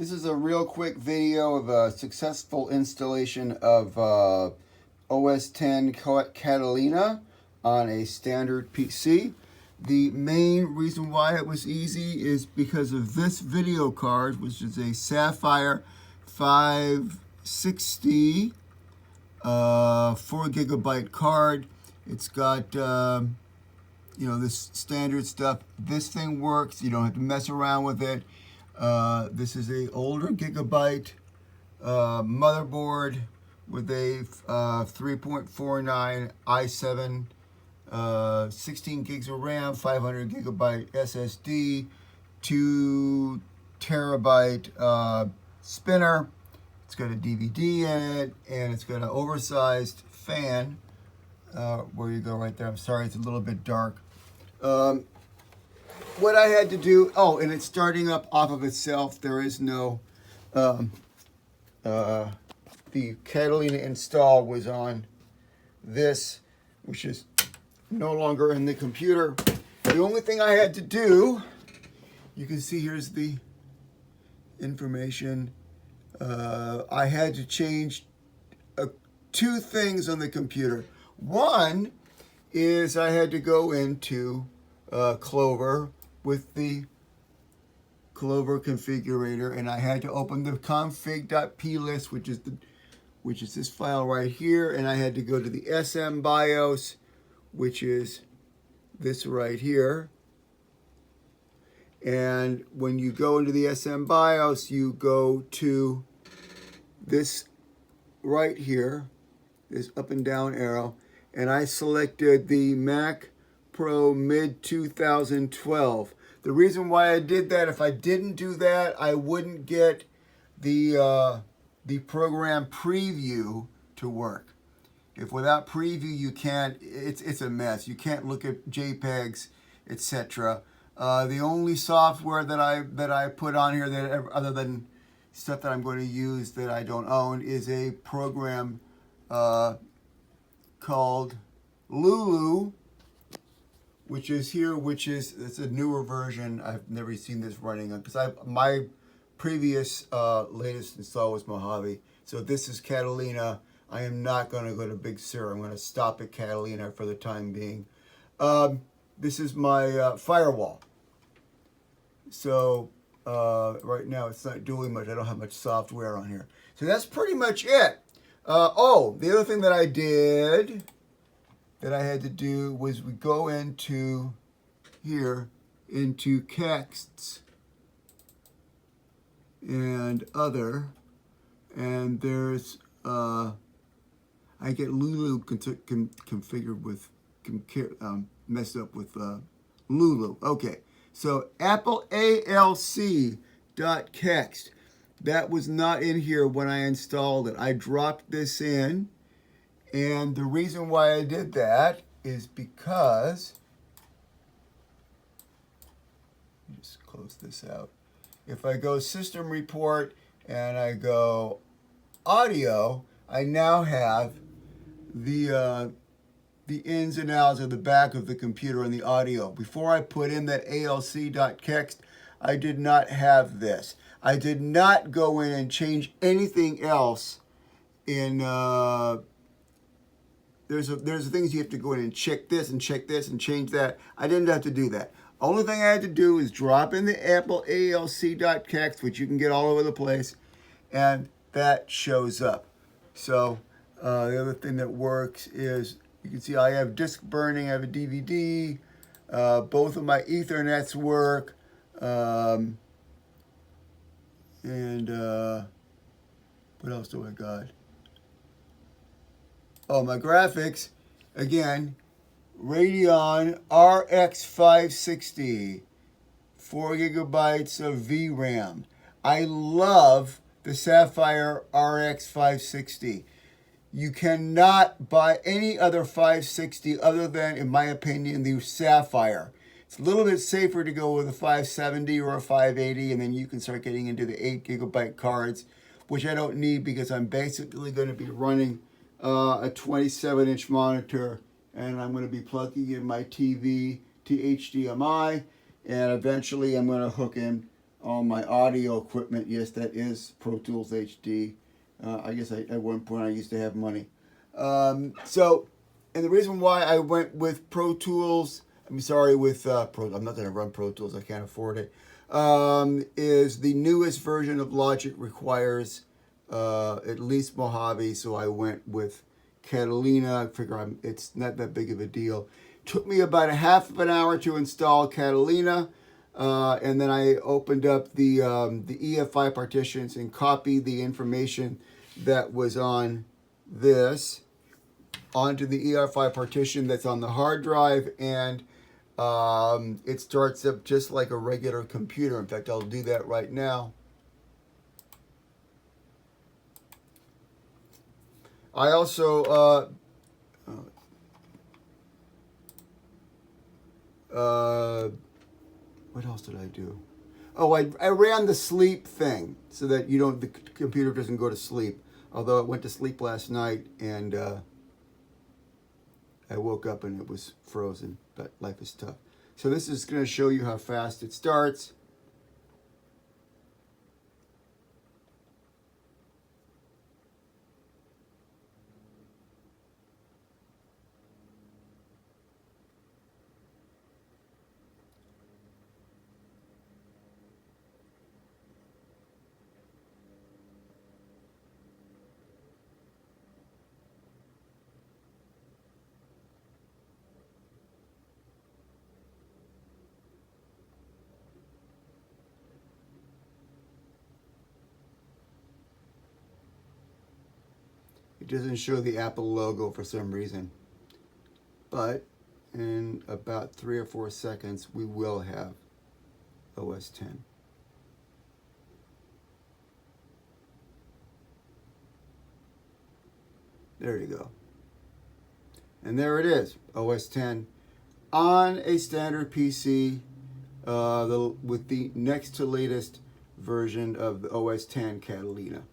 This is a real quick video of a successful installation of OS 10 Catalina on a standard PC. The main reason why it was easy is because of this video card, which is a Sapphire 560 4GB card. It's got this standard stuff. This thing works. You don't have to mess around with it. This is a older gigabyte motherboard with a 3.49 i7, 16 gigs of RAM, 500 gigabyte SSD, 2 terabyte spinner. It's got a DVD in it, and it's got an oversized fan. Where you go right there. I'm sorry, it's a little bit dark. What I had to do, and it's starting up off of itself. There is no, the Catalina install was on this, which is no longer in the computer. The only thing I had to do, you can see here's the information. I had to change two things on the computer. One is I had to go into Clover with the Clover configurator, and I had to open the config.plist, which is this file right here, and I had to go to the SM BIOS, which is this right here. And when you go into the SM BIOS, you go to this right here, this up and down arrow, and I selected the Mac Pro mid 2012. The reason why I did that, if I didn't do that, I wouldn't get the program preview to work. If without preview you can't, it's a mess. You can't look at JPEGs, etc. The only software that I put on here that other than stuff that I'm going to use that I don't own is a program called Lulu, which is here, it's a newer version. I've never seen this running on, because my previous latest install was Mojave. So this is Catalina. I am not going to go to Big Sur. I'm going to stop at Catalina for the time being. This is my firewall. So right now it's not doing much. I don't have much software on here. So that's pretty much it. The other thing that I did, that I had to do, was we go into here, into texts and other, and there's, I get Lulu configured with, messed up with Lulu. Okay, so Apple ALC.text. That was not in here when I installed it. I dropped this in, and the reason why I did that is because, let me just close this out. If I go System Report and I go Audio, I now have the ins and outs of the back of the computer and the audio. Before I put in that ALC.text, I did not have this. I did not go in and change anything else in, there's things you have to go in and check this and change that. I didn't have to do that. Only thing I had to do is drop in the Apple ALC.text, which you can get all over the place, and that shows up. So the other thing that works is, you can see I have disk burning, I have a DVD, both of my Ethernets work, and what else do I got? Oh, my graphics, again, Radeon RX 560, 4 gigabytes of VRAM. I love the Sapphire RX 560. You cannot buy any other 560 other than, in my opinion, the Sapphire. It's a little bit safer to go with a 570 or a 580, and then you can start getting into the 8 gigabyte cards, which I don't need because I'm basically going to be running a 27-inch monitor, and I'm going to be plugging in my TV to HDMI, and eventually I'm going to hook in all my audio equipment. Yes, that is Pro Tools HD. I guess at one point I used to have money. So, and the reason why I went with Pro Tools, I'm sorry, with I'm not going to run Pro Tools, I can't afford it, is the newest version of Logic requires at least Mojave, so I went with Catalina. I figure it's not that big of a deal. Took me about a half of an hour to install Catalina, and then I opened up the EFI partitions and copied the information that was on this onto the EFI partition that's on the hard drive, and it starts up just like a regular computer. In fact, I'll do that right now. I also what else did I do? Oh, I ran the sleep thing so that the computer doesn't go to sleep. Although it went to sleep last night, and I woke up and it was frozen. But life is tough. So this is going to show you how fast it starts. It doesn't show the Apple logo for some reason. But in about 3 or 4 seconds, we will have OS 10. There you go. And there it is, OS 10 on a standard PC with the next to latest version of the OS 10 Catalina.